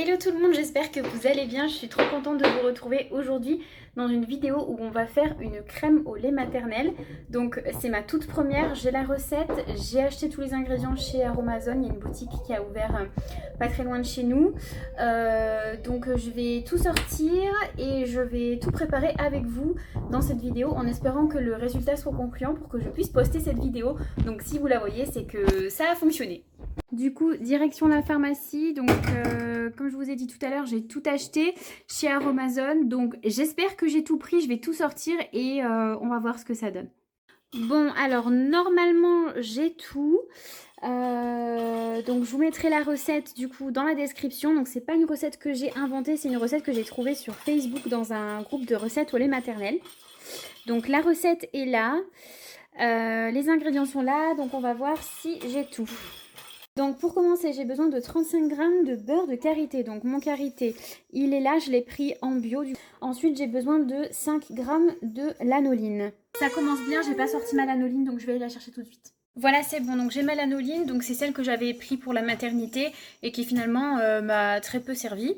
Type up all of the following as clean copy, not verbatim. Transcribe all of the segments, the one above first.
Hello tout le monde, j'espère que vous allez bien. Je suis trop contente de vous retrouver aujourd'hui dans une vidéo où on va faire une crème au lait maternel. Donc c'est ma toute première, j'ai la recette, j'ai acheté tous les ingrédients chez Aromazone. Il y a une boutique qui a ouvert pas très loin de chez nous. Donc je vais tout sortir et je vais tout préparer avec vous dans cette vidéo en espérant que le résultat soit concluant pour que je puisse poster cette vidéo. Donc si vous la voyez, c'est que ça a fonctionné. Du coup, direction la pharmacie. Donc, comme je vous ai dit tout à l'heure, j'ai tout acheté chez Aromazone. Donc, j'espère que j'ai tout pris. Je vais tout sortir et on va voir ce que ça donne. Bon, alors, normalement, j'ai tout. Donc, je vous mettrai la recette, du coup, dans la description. Donc, c'est pas une recette que j'ai inventée. C'est une recette que j'ai trouvée sur Facebook dans un groupe de recettes au lait maternel. Donc, la recette est là. Les ingrédients sont là. Donc, on va voir si j'ai tout. Donc pour commencer, j'ai besoin de 35 g de beurre de karité. Donc mon karité, il est là, je l'ai pris en bio. Ensuite, j'ai besoin de 5 g de lanoline. Ça commence bien, j'ai pas sorti ma lanoline, donc je vais aller la chercher tout de suite. Voilà, c'est bon, donc j'ai ma lanoline, donc c'est celle que j'avais pris pour la maternité et qui finalement m'a très peu servi.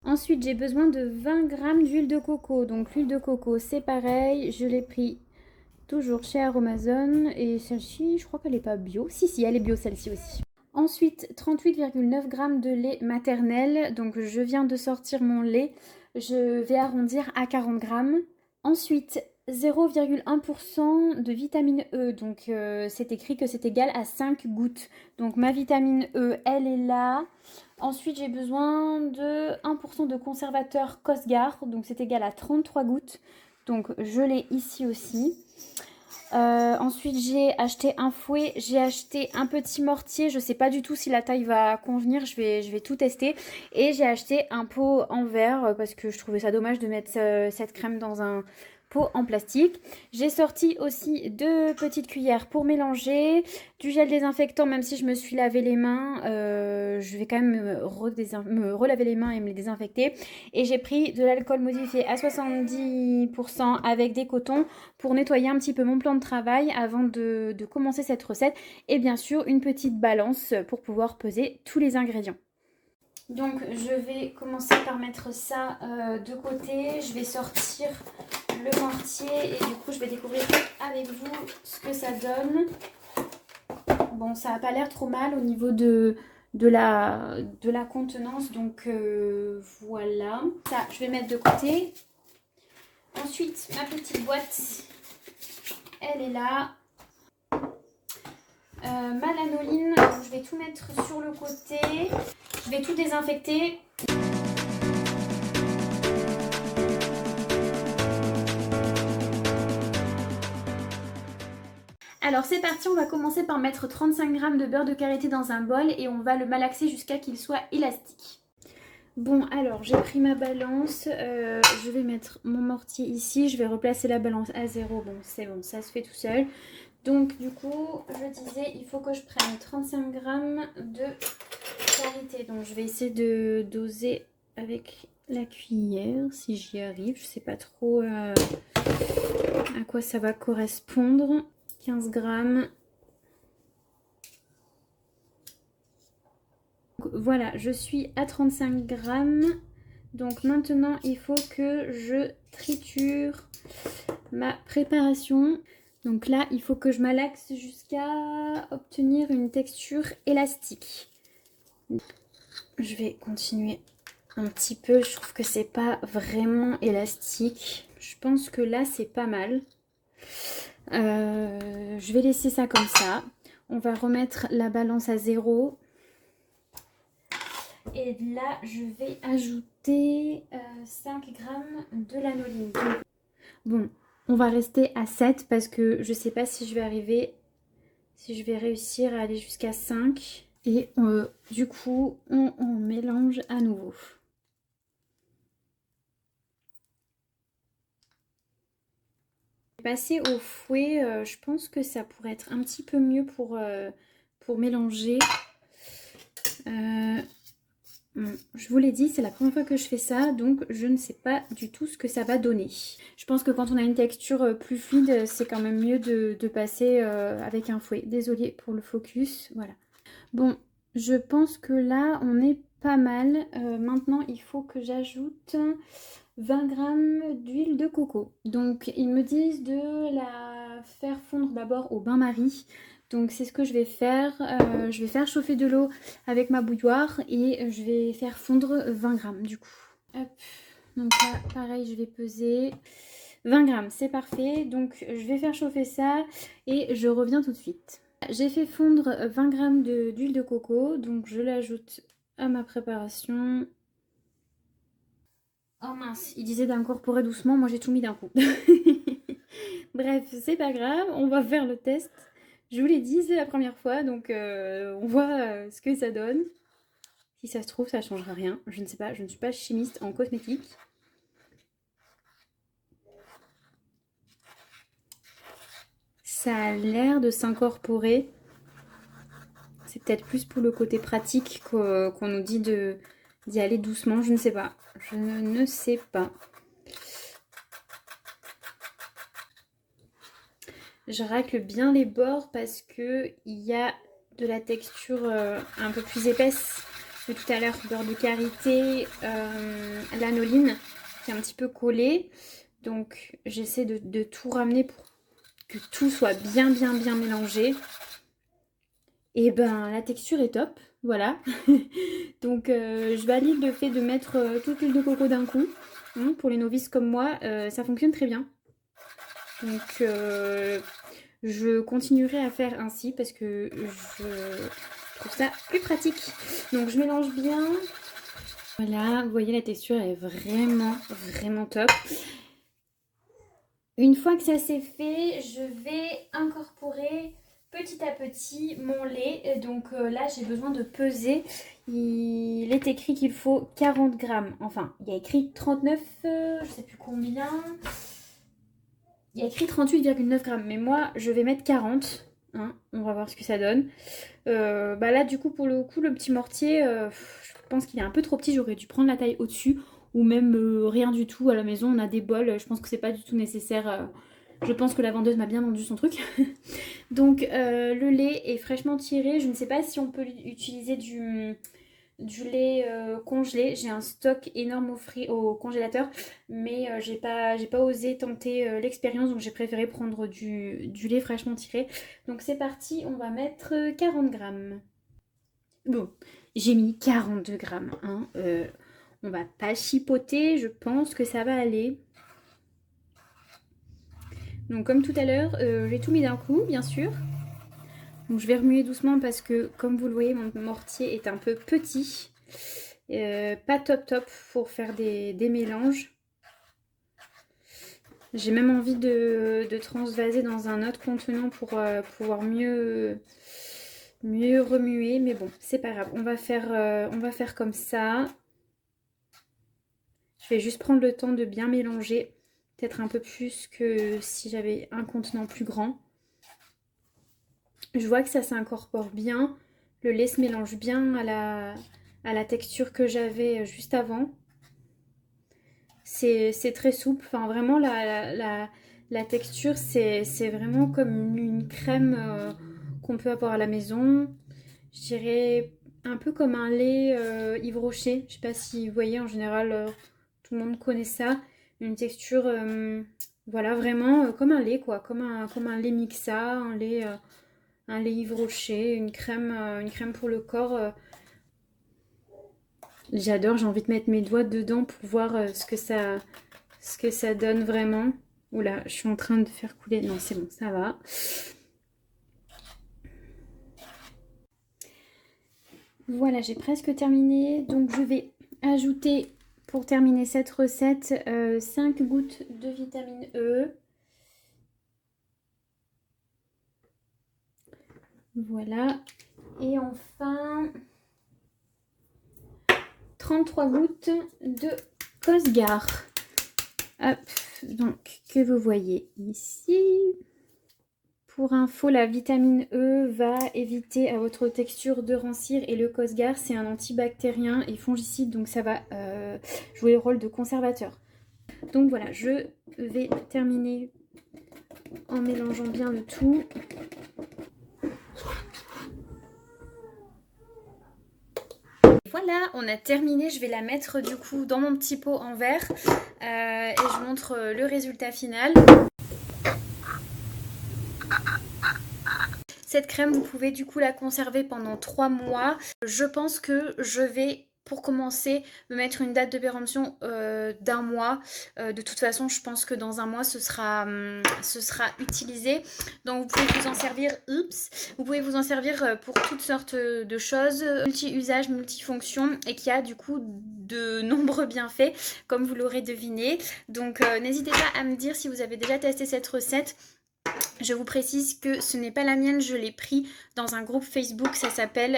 Ensuite, j'ai besoin de 20 g d'huile de coco. Donc l'huile de coco, c'est pareil, je l'ai pris toujours chez Aromazone. Et celle-ci, je crois qu'elle n'est pas bio. Si, elle est bio celle-ci aussi. Ensuite, 38,9 g de lait maternel. Donc, je viens de sortir mon lait. Je vais arrondir à 40 g. Ensuite, 0,1% de vitamine E. Donc, c'est écrit que c'est égal à 5 gouttes. Donc, ma vitamine E, elle est là. Ensuite, j'ai besoin de 1% de conservateur Cosgar. Donc, c'est égal à 33 gouttes. Donc, je l'ai ici aussi. Ensuite, j'ai acheté un fouet, j'ai acheté un petit mortier. Je sais pas du tout si la taille va convenir, je vais tout tester. Et j'ai acheté un pot en verre parce que je trouvais ça dommage de mettre cette crème dans un pot en plastique. J'ai sorti aussi 2 petites cuillères pour mélanger, du gel désinfectant, même si je me suis lavé les mains, je vais quand même me relaver les mains et me les désinfecter. Et j'ai pris de l'alcool modifié à 70% avec des cotons pour nettoyer un petit peu mon plan de travail avant de commencer cette recette. Et bien sûr, une petite balance pour pouvoir peser tous les ingrédients. Donc je vais commencer par mettre ça de côté. Je vais sortir le mortier et du coup je vais découvrir avec vous ce que ça donne. Bon, ça n'a pas l'air trop mal au niveau de la contenance, donc voilà. Ça, je vais mettre de côté. Ensuite, ma petite boîte, elle est là. Ma lanoline, je vais tout mettre sur le côté. Je vais tout désinfecter. Alors c'est parti, on va commencer par mettre 35 g de beurre de karité dans un bol et on va le malaxer jusqu'à qu'il soit élastique. Bon, alors j'ai pris ma balance, je vais mettre mon mortier ici, je vais replacer la balance à 0, bon c'est bon, ça se fait tout seul. Donc du coup, je disais, il faut que je prenne 35 g de karité, donc je vais essayer de doser avec la cuillère si j'y arrive, je sais pas trop à quoi ça va correspondre. 15 g. Voilà, je suis à 35 g. Donc maintenant, il faut que je triture ma préparation. Donc là, il faut que je malaxe jusqu'à obtenir une texture élastique. Je vais continuer un petit peu. Je trouve que c'est pas vraiment élastique. Je pense que là, c'est pas mal. Je vais laisser ça comme ça. On va remettre la balance à 0. Et là, je vais ajouter 5 g de lanoline. Bon, on va rester à 7 parce que je ne sais pas si je vais réussir à aller jusqu'à 5. Et du coup, on mélange à nouveau. Passer au fouet, je pense que ça pourrait être un petit peu mieux pour mélanger. Je vous l'ai dit, c'est la première fois que je fais ça, donc je ne sais pas du tout ce que ça va donner. Je pense que quand on a une texture plus fluide, c'est quand même mieux de passer avec un fouet. Désolée pour le focus, voilà. Bon, je pense que là, on est pas mal. Maintenant, il faut que j'ajoute 20 g d'huile de coco. Donc, ils me disent de la faire fondre d'abord au bain-marie. Donc, c'est ce que je vais faire. Je vais faire chauffer de l'eau avec ma bouilloire et je vais faire fondre 20 g du coup. Hop. Donc là, pareil, je vais peser 20 g, c'est parfait. Donc, je vais faire chauffer ça et je reviens tout de suite. J'ai fait fondre 20 g d'huile de coco, donc je l'ajoute à ma préparation. Oh mince, il disait d'incorporer doucement, moi j'ai tout mis d'un coup. Bref, c'est pas grave, on va faire le test. Je vous l'ai dit, c'est la première fois, donc on voit ce que ça donne. Si ça se trouve, ça changera rien. Je ne sais pas, je ne suis pas chimiste en cosmétique. Ça a l'air de s'incorporer. C'est peut-être plus pour le côté pratique qu'on nous dit d'y aller doucement. Je ne sais pas. Je ne sais pas. Je racle bien les bords parce qu'il y a de la texture un peu plus épaisse que tout à l'heure. Beurre de karité, lanoline qui est un petit peu collé. Donc j'essaie de tout ramener pour que tout soit bien mélangé. Et ben la texture est top, voilà. Donc je valide le fait de mettre toute l'huile de coco d'un coup. Pour les novices comme moi, ça fonctionne très bien. Donc je continuerai à faire ainsi parce que je trouve ça plus pratique. Donc je mélange bien. Voilà, vous voyez la texture elle est vraiment top. Une fois que ça c'est fait, je vais incorporer petit à petit mon lait. Donc là j'ai besoin de peser. Il est écrit qu'il faut 40 g. Enfin, il y a écrit 39, je sais plus combien. Il y a écrit 38,9 g. Mais moi je vais mettre 40. Hein, on va voir ce que ça donne. Bah là du coup pour le coup le petit mortier, je pense qu'il est un peu trop petit. J'aurais dû prendre la taille au-dessus. Ou même rien du tout à la maison. On a des bols. Je pense que c'est pas du tout nécessaire. Je pense que la vendeuse m'a bien vendu son truc. Donc le lait est fraîchement tiré. Je ne sais pas si on peut utiliser du lait congelé. J'ai un stock énorme au congélateur. Mais j'ai pas osé tenter l'expérience. Donc j'ai préféré prendre du lait fraîchement tiré. Donc c'est parti. On va mettre 40 g. Bon, j'ai mis 42 g. Hein, on va pas chipoter, je pense que ça va aller. Donc comme tout à l'heure, j'ai tout mis d'un coup, bien sûr. Donc je vais remuer doucement parce que, comme vous le voyez, mon mortier est un peu petit. Pas top pour faire des mélanges. J'ai même envie de transvaser dans un autre contenant pour pouvoir mieux remuer. Mais bon, c'est pas grave. On va faire comme ça. Je vais juste prendre le temps de bien mélanger, peut-être un peu plus que si j'avais un contenant plus grand. Je vois que ça s'incorpore bien, le lait se mélange bien à la texture que j'avais juste avant. C'est très souple, enfin vraiment la texture c'est vraiment comme une crème qu'on peut avoir à la maison. Je dirais un peu comme un lait Yves Rocher, je sais pas si vous voyez en général... tout le monde connaît ça. Une texture, voilà, vraiment comme un lait, quoi. Comme un lait Mixa, un lait Yves Rocher, une crème pour le corps. J'adore, j'ai envie de mettre mes doigts dedans pour voir ce que ça donne vraiment. Oula, je suis en train de faire couler. Non, c'est bon, ça va. Voilà, j'ai presque terminé. Donc, je vais ajouter... Pour terminer cette recette, 5 gouttes de vitamine E. Voilà. Et enfin, 33 gouttes de Cosgar. Hop, donc, que vous voyez ici. Pour info, la vitamine E va éviter à votre texture de rancir et le Cosgar, c'est un antibactérien et fongicide, donc ça va jouer le rôle de conservateur. Donc voilà, je vais terminer en mélangeant bien le tout. Voilà, on a terminé, je vais la mettre du coup dans mon petit pot en verre et je vous montre le résultat final. Cette crème, vous pouvez du coup la conserver pendant 3 mois. Je pense que je vais, pour commencer, me mettre une date de péremption d'1 mois. De toute façon, je pense que dans 1 mois, ce sera utilisé. Donc, vous pouvez vous en servir, vous pouvez vous en servir pour toutes sortes de choses, multi-usages, multifonctions, et qui a du coup de nombreux bienfaits, comme vous l'aurez deviné. Donc, n'hésitez pas à me dire si vous avez déjà testé cette recette. Je vous précise que ce n'est pas la mienne, je l'ai pris dans un groupe Facebook, ça s'appelle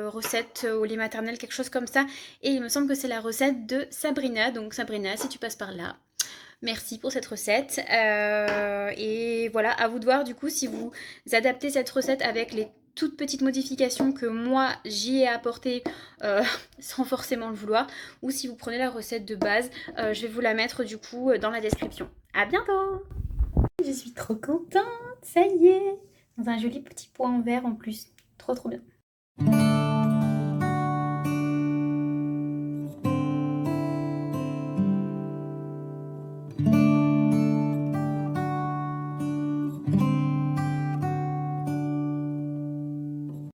recette au lait maternel, quelque chose comme ça. Et il me semble que c'est la recette de Sabrina. Donc Sabrina, si tu passes par là, merci pour cette recette. Et voilà, à vous de voir du coup si vous adaptez cette recette avec les toutes petites modifications que moi j'y ai apportées sans forcément le vouloir. Ou si vous prenez la recette de base, je vais vous la mettre du coup dans la description. À bientôt! Je suis trop contente, ça y est, dans un joli petit pot en verre en plus, trop bien.